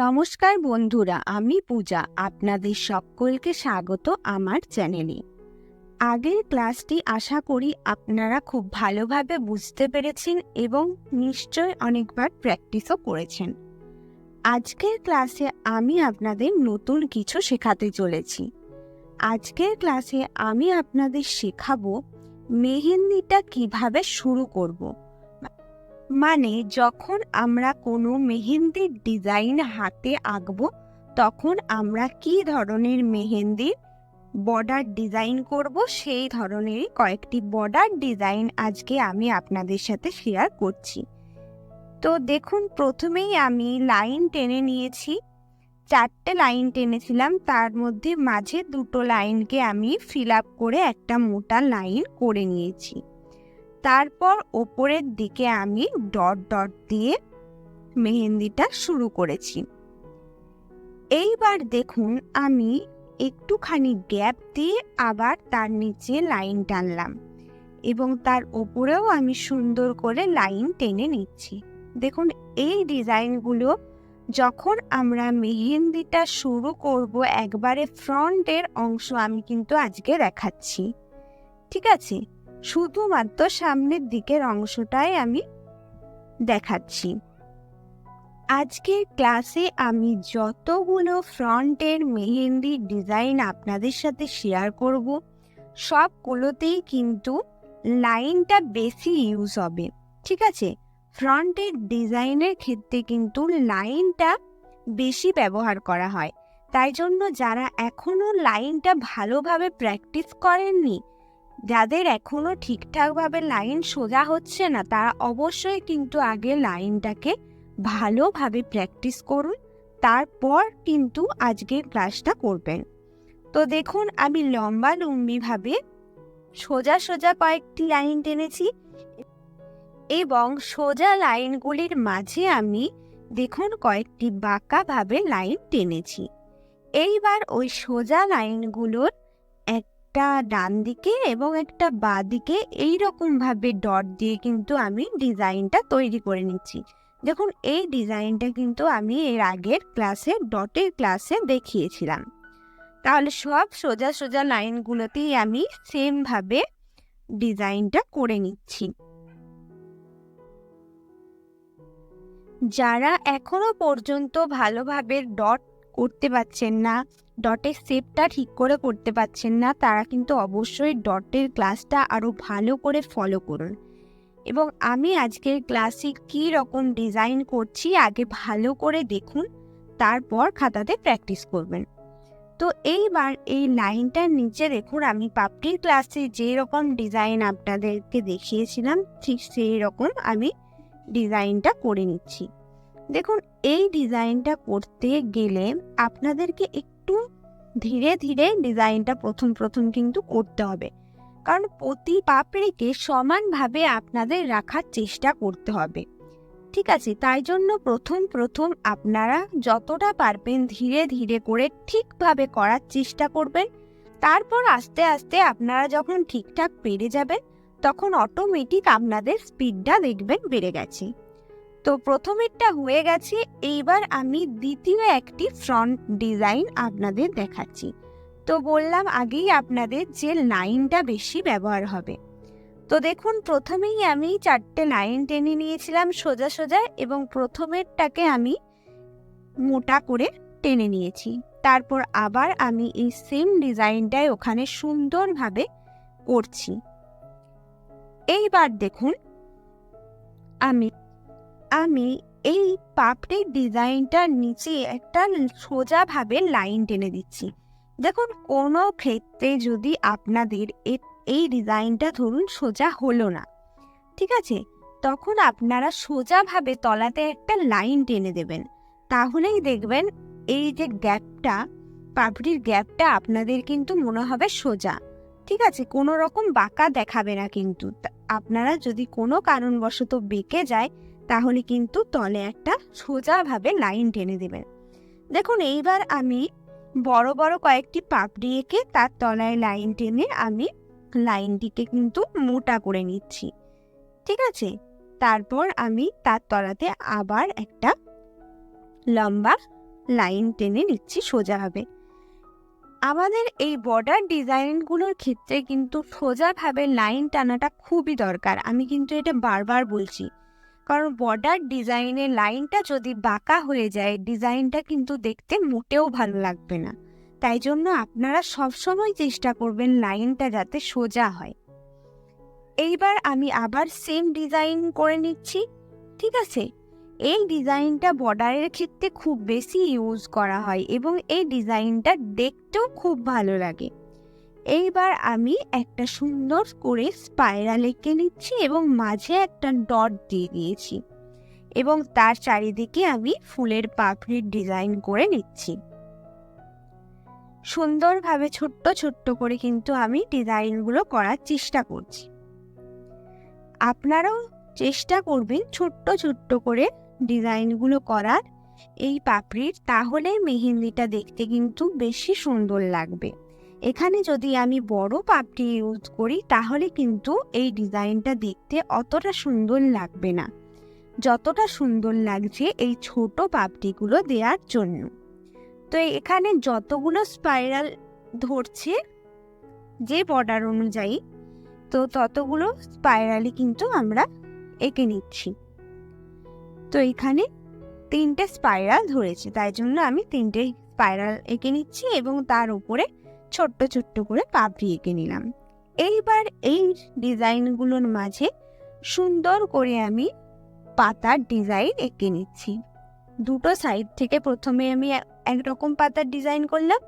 নমস্কার বন্ধুরা, আমি পূজা। আপনাদের সকলকে স্বাগত আমার চ্যানেলে। আগের ক্লাসটি আশা করি আপনারা খুব ভালোভাবে বুঝতে পেরেছেন এবং নিশ্চয় অনেকবার প্র্যাকটিসও করেছেন। আজকের ক্লাসে আমি আপনাদের নতুন কিছু শেখাতে চলেছি। আজকের ক্লাসে আমি আপনাদের শেখাবো মেহেন্দিটা কিভাবে শুরু করব। মানে যখন আমরা কোনো মেহেন্দির ডিজাইন হাতে আঁকবো তখন আমরা কি ধরনের মেহেন্দির বর্ডার ডিজাইন করব, সেই ধরনেরই কয়েকটি বর্ডার ডিজাইন আজকে আমি আপনাদের সাথে শেয়ার করছি। তো দেখুন, প্রথমেই আমি লাইন টেনে নিয়েছি। 4টে লাইন টেনেছিলাম, তার মধ্যে মাঝে 2টো লাইনকে আমি ফিল আপ করে একটা মোটা লাইন করে নিয়েছি। তারপর ওপরের দিকে আমি ডট ডট দিয়ে মেহেন্দিটা শুরু করেছি। এইবার দেখুন, আমি একটুখানি গ্যাপ দিয়ে আবার তার নিচে লাইন টানলাম এবং তার ওপরেও আমি সুন্দর করে লাইন টেনে নিচ্ছি। দেখুন, এই ডিজাইনগুলো যখন আমরা মেহেন্দিটা শুরু করব, একবারে ফ্রন্টের অংশ আমি কিন্তু আজকে দেখাচ্ছি, ঠিক আছে? শুধুমাত্র সামনের দিকের অংশটাই আমি দেখাচ্ছি। আজকের ক্লাসে আমি যতগুলো ফ্রন্টের মেহেন্দি ডিজাইন আপনাদের সাথে শেয়ার করব, সবগুলোতেই কিন্তু লাইনটা বেশি ইউজ হবে, ঠিক আছে? ফ্রন্টের ডিজাইনের ক্ষেত্রে কিন্তু লাইনটা বেশি ব্যবহার করা হয়। তাই জন্য যারা এখনো লাইনটা ভালোভাবে প্র্যাকটিস করেননি, যাদের এখনো ঠিকঠাকভাবে লাইন সোজা হচ্ছে না, তারা অবশ্যই কিন্তু আগে লাইনটাকে ভালোভাবে প্র্যাকটিস করুন, তারপর কিন্তু আজকের ক্লাসটা করবেন। তো দেখুন, আমি লম্বালম্বিভাবে সোজা সোজা কয়েকটি লাইন টেনেছি এবং সোজা লাইনগুলির মাঝে আমি দেখুন কয়েকটি বাঁকাভাবে লাইন টেনেছি। এইবার ওই সোজা লাইনগুলোর একটা ডান দিকে এবং একটা বাঁ দিকে এইরকম ভাবে ডট দিয়ে কিন্তু আমি ডিজাইনটা তৈরি করে নিচ্ছি। দেখুন, এই ডিজাইনটা কিন্তু আমি এর আগের ক্লাসে ডটের ক্লাসে দেখিয়েছিলাম। তাহলে সব সোজা সোজা লাইনগুলোতেই আমি সেম ভাবে ডিজাইনটা করে নিচ্ছি। যারা এখনো পর্যন্ত ভালোভাবে ডট করতে পারছেন না, ডটের শেপটা ঠিক করে করতে পারছেন না, তারা কিন্তু অবশ্যই ডটের ক্লাসটা আরো ভালো করে ফলো করুন এবং আমি আজকের ক্লাসে কী রকম ডিজাইন করছি আগে ভালো করে দেখুন, তারপর খাতাতে প্র্যাকটিস করবেন। তো এইবার এই লাইনটার নিচে দেখুন, আমি পাপড়ির ক্লাসে যে রকম ডিজাইন আপনাদেরকে দেখিয়েছিলাম ঠিক সেই রকম আমি ডিজাইনটা করে নিচ্ছি। দেখুন, এই ডিজাইনটা করতে গেলে আপনাদেরকে একটু ধীরে ধীরে ডিজাইনটা প্রথম কিন্তু করতে হবে, কারণ প্রতি পাপড়িকে সমানভাবে আপনাদের রাখার চেষ্টা করতে হবে, ঠিক আছে? তাই জন্য প্রথম আপনারা যতটা পারবেন ধীরে ধীরে করে ঠিকভাবে করার চেষ্টা করবেন। তারপর আস্তে আস্তে আপনারা যখন ঠিকঠাক পেরে যাবেন, তখন অটোমেটিক আপনাদের স্পিডটা দেখবেন বেড়ে গেছে। তো প্রথমেরটা হয়ে গেছে, এইবার আমি দ্বিতীয় একটি ফ্রন্ট ডিজাইন আপনাদের দেখাচ্ছি। তো বললাম আগেই আপনাদের যে লাইনটা বেশি ব্যবহার হবে। তো দেখুন, প্রথমেই আমি 4টে লাইন টেনে নিয়েছিলাম সোজা সোজা এবং প্রথমেরটাকে আমি মোটা করে টেনে নিয়েছি। তারপর আবার আমি এই সেম ডিজাইনটাই ওখানে সুন্দরভাবে করছি। এইবার দেখুন, আমি এই পাপড়ির ডিজাইনটার নিচে একটা সোজাভাবে লাইন টেনে দিচ্ছি। দেখুন, কোনো ক্ষেত্রে যদি আপনাদের এই ডিজাইনটা ধরুন সোজা হলো না, ঠিক আছে, তখন আপনারা সোজাভাবে তলাতে একটা লাইন টেনে দেবেন। তাহলেই দেখবেন এই যে গ্যাপটা, পাপড়ির গ্যাপটা আপনাদের কিন্তু মনে হবে সোজা, ঠিক আছে? কোনো রকম বাঁকা দেখাবে না কিন্তু। আপনারা যদি কোনো কারণবশত বেঁকে যায়, তাহলে কিন্তু তলে একটা সোজাভাবে লাইন টেনে দেবেন। দেখুন, এইবার আমি বড় বড় কয়েকটি পাপড়ি এঁকে তার তলায় লাইন টেনে আমি লাইনটিকে কিন্তু মোটা করে নিচ্ছি, ঠিক আছে? তারপর আমি তার তলাতে আবার একটা লম্বা লাইন টেনে নিচ্ছি সোজাভাবে। আমাদের এই বর্ডার ডিজাইনগুলোর ক্ষেত্রে কিন্তু সোজাভাবে লাইন টানাটা খুবই দরকার। আমি কিন্তু এটা বারবার বলছি, কারণ বর্ডার ডিজাইনের লাইনটা যদি বাঁকা হয়ে যায়, ডিজাইনটা কিন্তু দেখতে মোটেও ভালো লাগবে না। তাই জন্য আপনারা সবসময় চেষ্টা করবেন লাইনটা যাতে সোজা হয়। এইবার আমি আবার সেম ডিজাইন করে নিচ্ছি, ঠিক আছে? এই ডিজাইনটা বর্ডারের ক্ষেত্রে খুব বেশি ইউজ করা হয় এবং এই ডিজাইনটা দেখতেও খুব ভালো লাগে। এইবার আমি একটা সুন্দর করে স্পাইরাল এঁকে নিচ্ছি এবং মাঝে একটা ডট দিয়ে দিয়েছি এবং তার চারিদিকে আমি ফুলের পাপড়ির ডিজাইন করে নিচ্ছি। সুন্দরভাবে ছোট্ট ছোট্ট করে কিন্তু আমি ডিজাইনগুলো করার চেষ্টা করছি। আপনারাও চেষ্টা করবেন ছোট্ট ছোট্ট করে ডিজাইনগুলো করার এই পাপড়ির, তাহলে মেহেন্দিটা দেখতে কিন্তু বেশি সুন্দর লাগবে। এখানে যদি আমি বড় পাপড়ি ইউজ করি তাহলে কিন্তু এই ডিজাইনটা দেখতে অতটা সুন্দর লাগবে না, যতটা সুন্দর লাগছে এই ছোট পাপড়িগুলো দেওয়ার জন্য। তো এখানে যতগুলো স্পাইরাল ধরছে যে বর্ডার অনুযায়ী, তো ততগুলো স্পাইরালই কিন্তু আমরা এঁকে নিচ্ছি। তো এখানে 3টে স্পাইরাল ধরেছে, তাই জন্য আমি 3টে স্পাইরাল এঁকে নিচ্ছি এবং তার উপরে ছোট্ট ছোট্ট করে পাপড়ি এঁকে নিলাম। এইবার এই ডিজাইনগুলোর মাঝে সুন্দর করে আমি পাতার ডিজাইন এঁকে নিচ্ছি। দুটো সাইড থেকে প্রথমে আমি একরকম পাতার ডিজাইন করলাম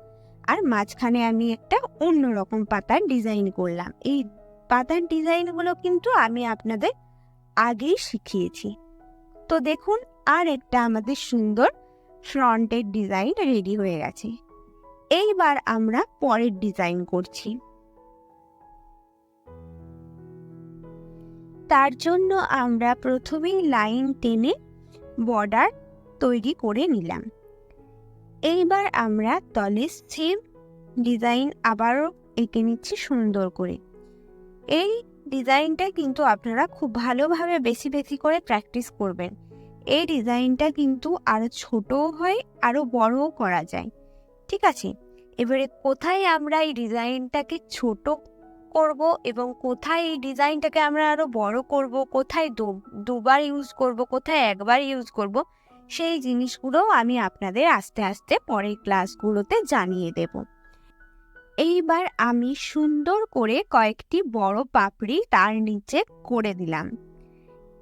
আর মাঝখানে আমি একটা অন্যরকম পাতার ডিজাইন করলাম। এই পাতার ডিজাইনগুলো কিন্তু আমি আপনাদের আগেই শিখিয়েছি। তো দেখুন, আর একটা আমাদের সুন্দর ফ্রন্টের ডিজাইন রেডি হয়ে গেছে। এইবার আমরা পরের ডিজাইন করছি। তার জন্য আমরা প্রথমেই লাইন টেনে বর্ডার তৈরি করে নিলাম। এইবার আমরা তলে সেম ডিজাইন আবারও এঁকে নিচ্ছি সুন্দর করে। এই ডিজাইনটা কিন্তু আপনারা খুব ভালোভাবে বেশি বেশি করে প্র্যাকটিস করবেন। এই ডিজাইনটা কিন্তু আরো ছোটও হয়, আরো বড়ও করা যায়, ঠিক আছে? এবারে কোথায় আমরা এই ডিজাইনটাকে ছোট করব এবং কোথায় এই ডিজাইনটাকে আমরা আরো বড় করব, কোথায় দুবার ইউজ করব, কোথায় একবার ইউজ করব, সেই জিনিসগুলো আমি আপনাদের আস্তে আস্তে পরের ক্লাসগুলোতে জানিয়ে দেব। এইবার আমি সুন্দর করে কয়েকটি বড় পাপড়ি তার নিচে করে দিলাম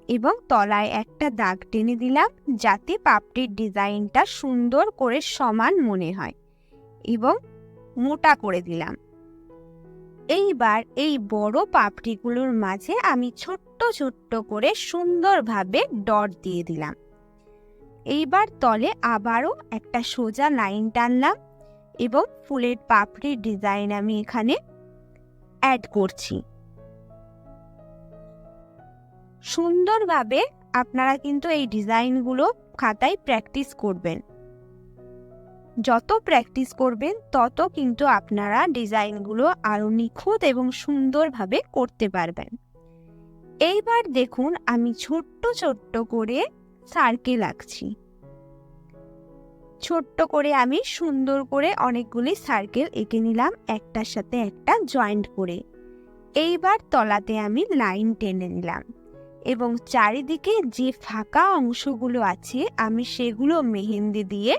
এবং তলায় একটা দাগ টেনে দিলাম যাতে পাপড়ির ডিজাইনটা সুন্দর করে সমান মনে হয় এবং মোটা করে দিলাম। এইবার এই বড় পাপড়িগুলোর মাঝে আমি ছোট্ট ছোট্ট করে সুন্দরভাবে ডট দিয়ে দিলাম। এইবার তলে আবারও একটা সোজা লাইন টানলাম এবং ফুলের পাপড়ির ডিজাইন আমি এখানে অ্যাড করছি। সুন্দরভাবে আপনারা কিন্তু এই ডিজাইনগুলো খাতায় প্র্যাকটিস করবেন। যত প্র্যাকটিস করবেন তত কিন্তু আপনারা ডিজাইনগুলো আরো নিখুঁত এবং সুন্দরভাবে করতে পারবেন। এইবার দেখুন, আমি ছোট্ট ছোট্ট করে সার্কেল আঁকছি। ছোট্ট করে আমি সুন্দর করে অনেকগুলি সার্কেল এঁকে নিলাম একটার সাথে একটা জয়েন্ট করে। এইবার তলাতে আমি লাইন টেনে নিলাম এবং চারিদিকে যে ফাঁকা অংশগুলো আছে আমি সেগুলো মেহেন্দি দিয়ে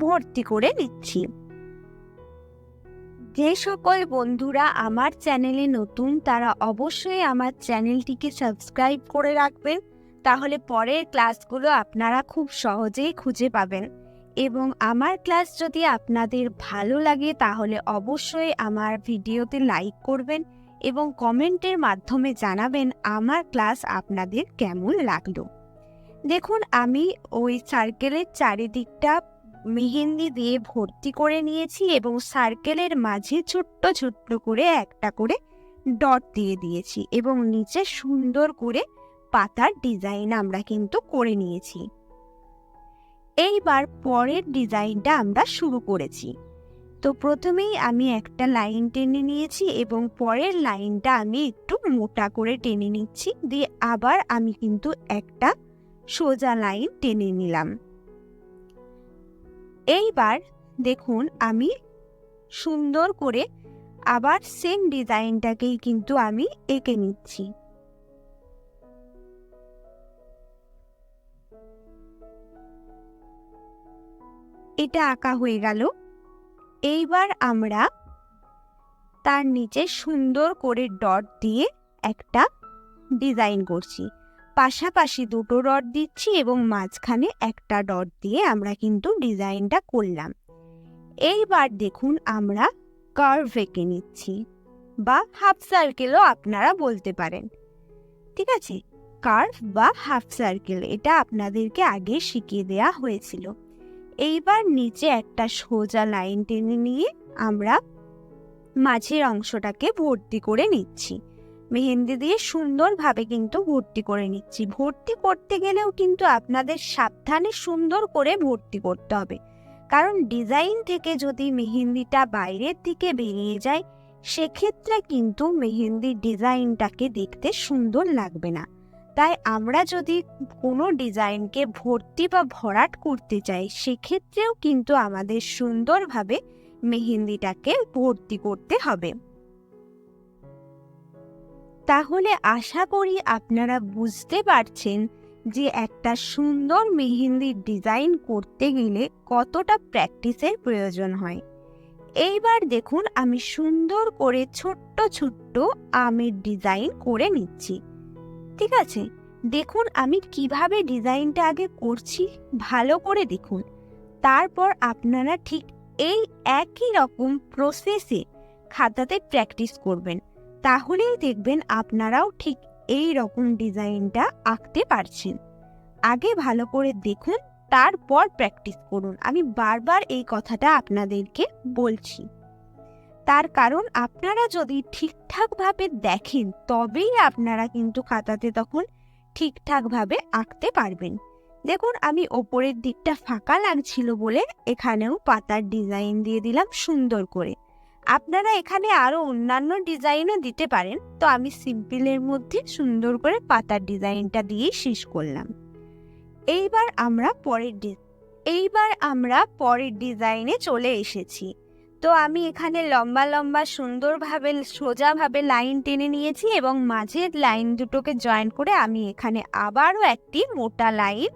ভর্তি করে নিচ্ছি। যে সকল বন্ধুরা আমার চ্যানেলে নতুন তারা অবশ্যই আমার চ্যানেলটিকে সাবস্ক্রাইব করে রাখবেন, তাহলে পরের ক্লাসগুলো আপনারা খুব সহজেই খুঁজে পাবেন। এবং আমার ক্লাস যদি আপনাদের ভালো লাগে তাহলে অবশ্যই আমার ভিডিওতে লাইক করবেন এবং কমেন্টের মাধ্যমে জানাবেন আমার ক্লাস আপনাদের কেমন লাগলো। দেখুন, আমি ওই সার্কেলের চারিদিকটা মেহেন্দি দিয়ে ভর্তি করে নিয়েছি এবং সার্কেলের মাঝে ছোট্ট ছোট্ট করে একটা করে ডট দিয়ে দিয়েছি এবং নিচে সুন্দর করে পাতার ডিজাইন আমরা কিন্তু করে নিয়েছি। এইবার পরের ডিজাইনটা আমরা শুরু করেছি। তো প্রথমেই আমি একটা লাইন টেনে নিয়েছি এবং পরের লাইনটা আমি একটু মোটা করে টেনে নিচ্ছি, দিয়ে আবার আমি কিন্তু একটা সোজা লাইন টেনে নিলাম। এইবার দেখুন আমি সুন্দর করে আবার সেম ডিজাইনটাকেই কিন্তু আমি এঁকে নিচ্ছি। এটা আঁকা হয়ে গেল। এইবার আমরা তার নিচে সুন্দর করে ডট দিয়ে একটা ডিজাইন করছি। পাশাপাশি দুটো ডট দিচ্ছি এবং মাঝখানে একটা ডট দিয়ে আমরা কিন্তু ডিজাইনটা করলাম। এইবার দেখুন আমরা কার্ভ এঁকে নিচ্ছি, বা হাফ সার্কেলও আপনারা বলতে পারেন। ঠিক আছে, কার্ভ বা হাফ সার্কেল এটা আপনাদেরকে আগে শিখিয়ে দেওয়া হয়েছিল। এইবার নিচে একটা সোজা লাইন টেনে নিয়ে আমরা মাঝের অংশটাকে ভর্তি করে নিচ্ছি। মেহেন্দি দিয়ে সুন্দরভাবে কিন্তু ভর্তি করে নিচ্ছি। ভর্তি করতে গেলেও কিন্তু আপনাদের সাবধানে সুন্দর করে ভর্তি করতে হবে, কারণ ডিজাইন থেকে যদি মেহেন্দিটা বাইরের দিকে বেরিয়ে যায় সেক্ষেত্রে কিন্তু মেহেন্দির ডিজাইনটাকে দেখতে সুন্দর লাগবে না। তাই আমরা যদি কোনো ডিজাইনকে ভর্তি বা ভরাট করতে চাই সেক্ষেত্রেও কিন্তু আমাদের সুন্দরভাবে মেহেন্দিটাকে ভর্তি করতে হবে। তাহলে আশা করি আপনারা বুঝতে পারছেন যে একটা সুন্দর মেহেন্দির ডিজাইন করতে গেলে কতটা প্র্যাকটিসের প্রয়োজন হয়। এইবার দেখুন আমি সুন্দর করে ছোট্ট ছোট্ট আমের ডিজাইন করে নিচ্ছি। ঠিক আছে, দেখুন আমি কিভাবে ডিজাইনটা আগে করছি, ভালো করে দেখুন। তারপর আপনারা ঠিক এই একই রকম প্রসেসে খাতাতে প্র্যাকটিস করবেন, তাহলেই দেখবেন আপনারাও ঠিক এই রকম ডিজাইনটা আঁকতে পারছেন। আগে ভালো করে দেখুন, তারপর প্র্যাকটিস করুন। আমি বারবার এই কথাটা আপনাদেরকে বলছি, তার কারণ আপনারা যদি ঠিকঠাকভাবে দেখেন তবেই আপনারা কিন্তু খাতাতে তখন ঠিকঠাকভাবে আঁকতে পারবেন। দেখুন আমি ওপরের দিকটা ফাঁকা লাগছিল বলে এখানেও পাতার ডিজাইন দিয়ে দিলাম সুন্দর করে। আপনারা এখানে আরো অন্যান্য ডিজাইনও দিতে পারেন, তো আমি সিম্পলের মধ্যে সুন্দর করে পাতার ডিজাইনটা দিয়ে শেষ করলাম। এইবার আমরা পরের ডিজাইনে চলে এসেছি। তো আমি এখানে লম্বা লম্বা সুন্দরভাবে সোজাভাবে লাইন টেনে নিয়েছি এবং মাঝের লাইন দুটোকে জয়েন করে আমি এখানে আবারও একটি মোটা লাইন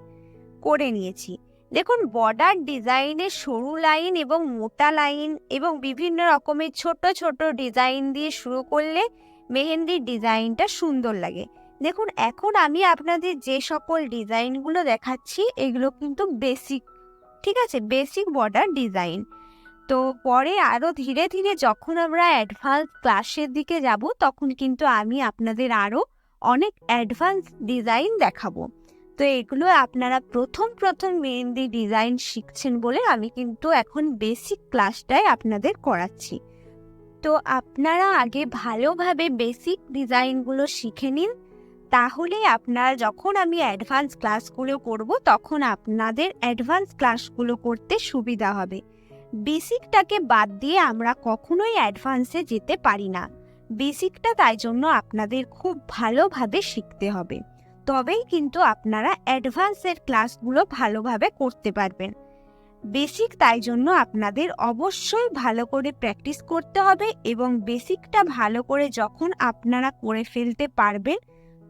করে নিয়েছি। দেখুন বর্ডার ডিজাইনের সরু লাইন এবং মোটা লাইন এবং বিভিন্ন রকমের ছোট ছোট ডিজাইন দিয়ে শুরু করলে মেহেন্দির ডিজাইনটা সুন্দর লাগে। দেখুন এখন আমি আপনাদের যে সকল ডিজাইনগুলো দেখাচ্ছি এগুলো কিন্তু বেসিক, ঠিক আছে, বেসিক বর্ডার ডিজাইন। তো পরে আরও ধীরে ধীরে যখন আমরা অ্যাডভান্স ক্লাসের দিকে যাব তখন কিন্তু আমি আপনাদের আরও অনেক অ্যাডভান্স ডিজাইন দেখাবো। তো এগুলো আপনারা প্রথম মেহেন্দি ডিজাইন শিখছেন বলে আমি কিন্তু এখন বেসিক ক্লাসটাই আপনাদের করাচ্ছি। তো আপনারা আগে ভালোভাবে বেসিক ডিজাইনগুলো শিখে নিন, তাহলে আপনারা যখন আমি অ্যাডভান্স ক্লাসগুলো করব তখন আপনাদের অ্যাডভান্স ক্লাসগুলো করতে সুবিধা হবে। বেসিকটাকে বাদ দিয়ে আমরা কখনোই অ্যাডভান্সে যেতে পারি না। বেসিকটা তাই জন্য আপনাদের খুব ভালোভাবে শিখতে হবে, তবেই কিন্তু আপনারা অ্যাডভান্সের ক্লাসগুলো ভালোভাবে করতে পারবেন। বেসিক তাই জন্য আপনাদের অবশ্যই ভালো করে প্র্যাকটিস করতে হবে এবং বেসিকটা ভালো করে যখন আপনারা করে ফেলতে পারবেন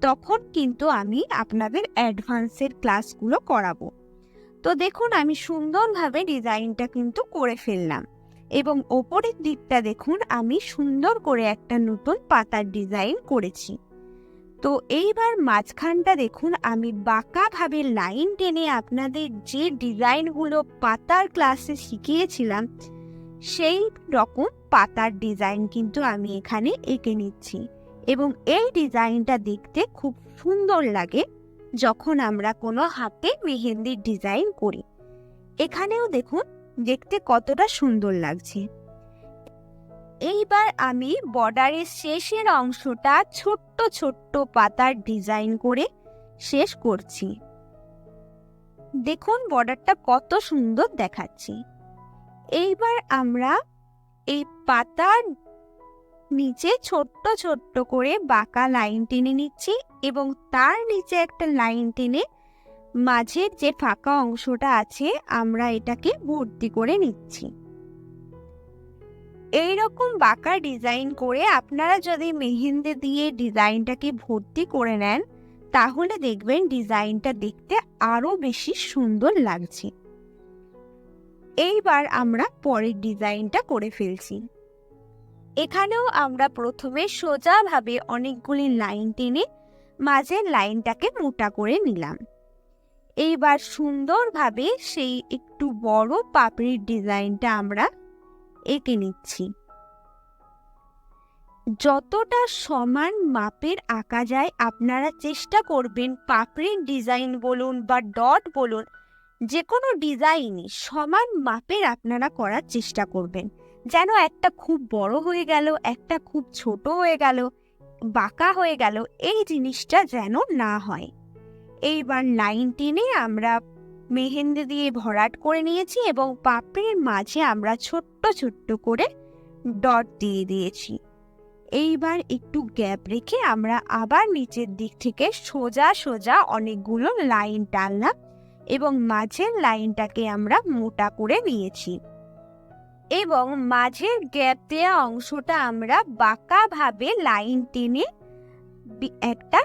তখন কিন্তু আমি আপনাদের অ্যাডভান্সের ক্লাসগুলো করাবো। তো দেখুন আমি সুন্দরভাবে ডিজাইনটা কিন্তু করে ফেললাম এবং ওপরের দিকটা দেখুন আমি সুন্দর করে একটা নতুন পাতার ডিজাইন করেছি। তো এইবার মাঝখানটা দেখুন আমি বাঁকাভাবে লাইন টেনে আপনাদের যে ডিজাইনগুলো পাতার ক্লাসে শিখিয়েছিলাম সেই রকম পাতার ডিজাইন কিন্তু আমি এখানে এঁকে নিচ্ছি এবং এই ডিজাইনটা দেখতে খুব সুন্দর লাগে যখন আমরা কোনো হাতে মেহেন্দির ডিজাইন করি। এখানেও দেখুন দেখতে কতটা সুন্দর লাগছে। এইবার আমি বর্ডারের শেষের অংশটা ছোট্ট ছোট্ট পাতার ডিজাইন করে শেষ করছি। দেখুন বর্ডারটা কত সুন্দর দেখাচ্ছে। এইবার আমরা এই পাতার নিচে ছোট্ট ছোট্ট করে বাঁকা লাইন টেনে নিচ্ছি এবং তার নিচে একটা লাইন টেনে মাঝের যে ফাঁকা অংশটা আছে আমরা এটাকে ভর্তি করে নিচ্ছি। এইরকম বাঁকা ডিজাইন করে আপনারা যদি মেহেন্দি দিয়ে ডিজাইনটাকে ভর্তি করে নেন তাহলে দেখবেন ডিজাইনটা দেখতে আরো বেশি সুন্দর লাগছে। এইবার আমরা পরের ডিজাইনটা করে ফেলছি। এখানেও আমরা প্রথমে সোজাভাবে অনেকগুলি লাইন টেনে মাঝের লাইনটাকে মোটা করে নিলাম। এইবার সুন্দরভাবে সেই একটু বড় পাপড়ির ডিজাইনটা আমরা এঁকে নিচ্ছি। যতটা সমান মাপের আঁকা যায় আপনারা চেষ্টা করবেন পাপড়ির ডিজাইন বলুন বা ডট বলুন, যে কোনো ডিজাইনই সমান মাপের আপনারা করার চেষ্টা করবেন, যেন একটা খুব বড় হয়ে গেল, একটা খুব ছোট হয়ে গেল, বাঁকা হয়ে গেল, এই জিনিসটা যেন না হয়। এইবার লাইন টেনে আমরা মেহেন্দি দিয়ে ভরাট করে নিয়েছি এবং পাপড়ির মাঝে আমরা ছোট্ট ছোট্ট করে ডট দিয়ে দিয়েছি। এইবার একটু গ্যাপ রেখে আমরা আবার নিচের দিক থেকে সোজা সোজা অনেকগুলো লাইন টানলাম এবং মাঝের লাইনটাকে আমরা মোটা করে নিয়েছি এবং মাঝের গ্যাপ দেওয়া অংশটা আমরা বাঁকাভাবে লাইন টেনে একটা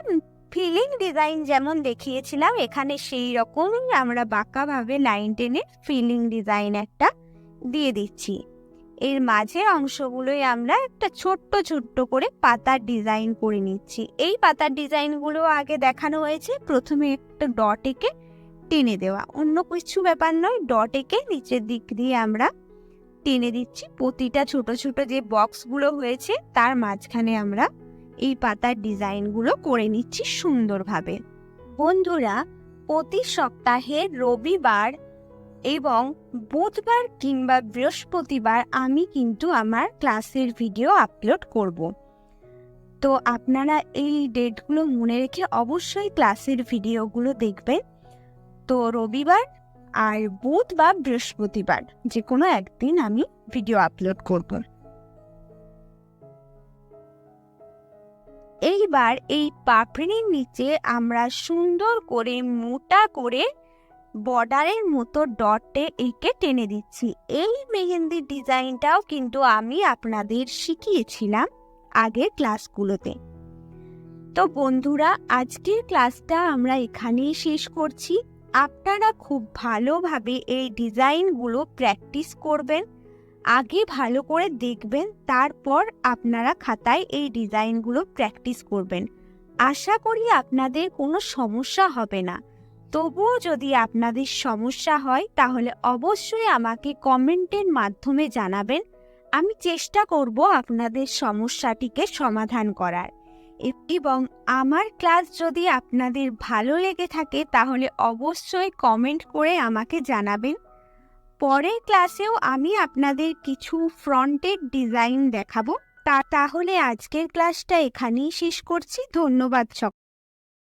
ফিলিং ডিজাইন যেমন দেখিয়েছিলাম এখানে সেই রকমই আমরা বাঁকাভাবে লাইন টেনে ফিলিং ডিজাইন একটা দিয়ে দিচ্ছি। এর মাঝের অংশগুলোই আমরা একটা ছোট্ট ছোট্ট করে পাতার ডিজাইন করে নিচ্ছি। এই পাতার ডিজাইনগুলো আগে দেখানো হয়েছে, প্রথমে একটা ডট এঁকে টেনে দেওয়া, অন্য কিছু ব্যাপার নয়। ডট এঁকে নিচের দিক দিয়ে আমরা টেনে দিচ্ছি। প্রতিটা ছোট ছোট যে বক্সগুলো হয়েছে তার মাঝখানে আমরা এই পাতার ডিজাইনগুলো করে নিচ্ছি সুন্দরভাবে। বন্ধুরা, প্রতি সপ্তাহে রবিবার এবং বুধবার কিংবা বৃহস্পতিবার আমি কিন্তু আমার ক্লাসের ভিডিও আপলোড করব। তো আপনারা এই ডেটগুলো মনে রেখে অবশ্যই ক্লাসের ভিডিওগুলো দেখবেন। তো রবিবার আর বুধ বা বৃহস্পতিবার যে কোনো একদিন আমি ভিডিও আপলোড করব। এইবার এই পাপড়ির নিচে আমরা সুন্দর করে মোটা করে বর্ডারের মতো ডটে এঁকে টেনে দিচ্ছি। এই মেহেন্দির ডিজাইনটাও কিন্তু আমি আপনাদের শিখিয়েছিলাম আগের ক্লাসগুলোতে। তো বন্ধুরা, আজকের ক্লাসটা আমরা এখানেই শেষ করছি। আপনারা খুব ভালোভাবে এই ডিজাইনগুলো প্র্যাকটিস করবেন, আগে ভালো করে দেখবেন, তারপর আপনারা খাতায় এই ডিজাইনগুলো প্র্যাকটিস করবেন। আশা করি আপনাদের কোনো সমস্যা হবে না। তবুও যদি আপনাদের সমস্যা হয় তাহলে অবশ্যই আমাকে কমেন্টের মাধ্যমে জানাবেন। আমি চেষ্টা করব আপনাদের সমস্যাটিকে সমাধান করার। এবং আমার ক্লাস যদি আপনাদের ভালো লেগে থাকে তাহলে অবশ্যই কমেন্ট করে আমাকে জানাবেন। পরের ক্লাসেও আমি আপনাদের কিছু ফ্রন্টের ডিজাইন দেখাবো। তাহলে আজকের ক্লাসটা এখানেই শেষ করছি। ধন্যবাদ।